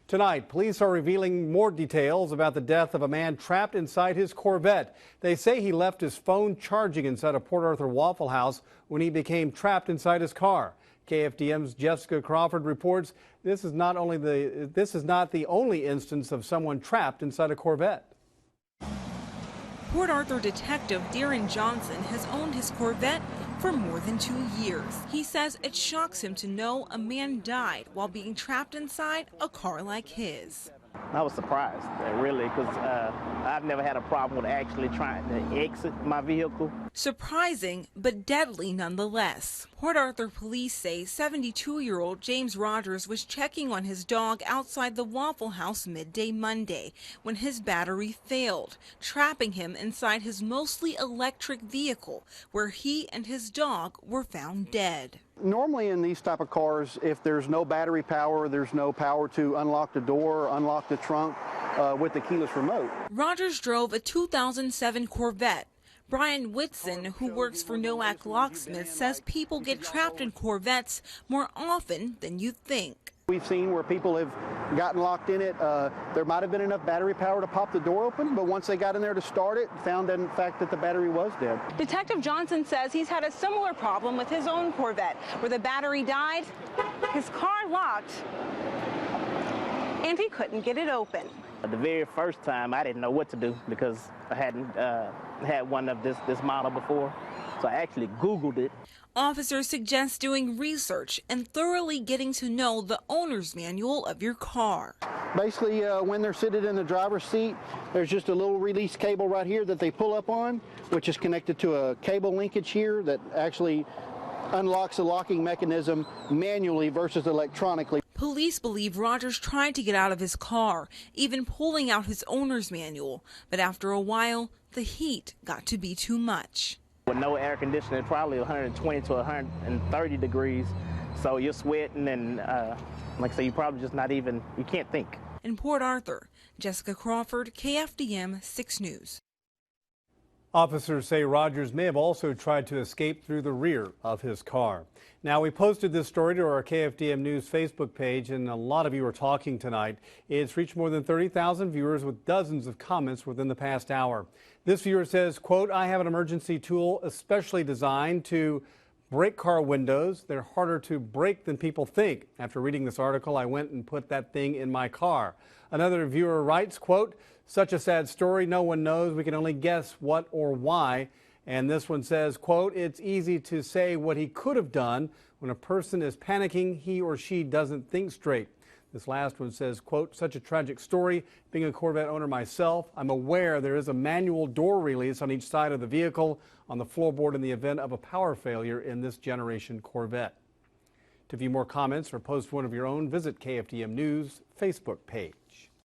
Tonight, police are revealing more details about the death of a man trapped inside his Corvette. They say he left his phone charging inside a Port Arthur Waffle House when he became trapped inside his car. KFDM's Jessica Crawford reports this is not the only instance of someone trapped inside a Corvette. Port Arthur detective Jimmy Johnson has owned his Corvette for more than 2 years. He says it shocks him to know a man died while being trapped inside a car like his. I was surprised, really, because I've never had a problem with actually trying to exit my vehicle. Surprising, but deadly nonetheless. Port Arthur police say 72-year-old James Rogers was checking on his dog outside the Waffle House midday Monday when his battery failed, trapping him inside his mostly electric vehicle, where he and his dog were found dead. Normally in these type of cars, if there's no battery power, there's no power to unlock the door or unlock the trunk with the keyless remote. Rogers drove a 2007 Corvette. Bryan Whitson, who works for Noack Locksmiths, says people get trapped in Corvettes more often than you think. We've seen where people have gotten locked in it. There might have been enough battery power to pop the door open, but once they got in there to start it, found in fact that the battery was dead. Detective Johnson says he's had a similar problem with his own Corvette, where the battery died, his car locked, and he couldn't get it open. The very first time, I didn't know what to do because I hadn't had one of this model before, so I actually Googled it. Officers suggest doing research and thoroughly getting to know the owner's manual of your car. Basically, when they're seated in the driver's seat, there's just a little release cable right here that they pull up on, which is connected to a cable linkage here that actually unlocks the locking mechanism manually versus electronically. Police believe Rogers tried to get out of his car, even pulling out his owner's manual, but after a while, the heat got to be too much. With no air conditioning, probably 120 to 130 degrees, so you're sweating and like I say, you probably just not even, you can't think. In Port Arthur, Jessica Crawford, KFDM 6 News. Officers say Rogers may have also tried to escape through the rear of his car. Now, we posted this story to our KFDM News Facebook page, and a lot of you are talking tonight. It's reached more than 30,000 viewers with dozens of comments within the past hour. This viewer says, quote, "I have an emergency tool especially designed to break car windows. They're harder to break than people think. After reading this article, I went and put that thing in my car." Another viewer writes, quote, "Such a sad story. No one knows. We can only guess what or why." And this one says, quote, "It's easy to say what he could have done. When a person is panicking, he or she doesn't think straight." This last one says, quote, "Such a tragic story. Being a Corvette owner myself, I'm aware there is a manual door release on each side of the vehicle on the floorboard in the event of a power failure in this generation Corvette." To view more comments or post one of your own, visit KFDM News Facebook page.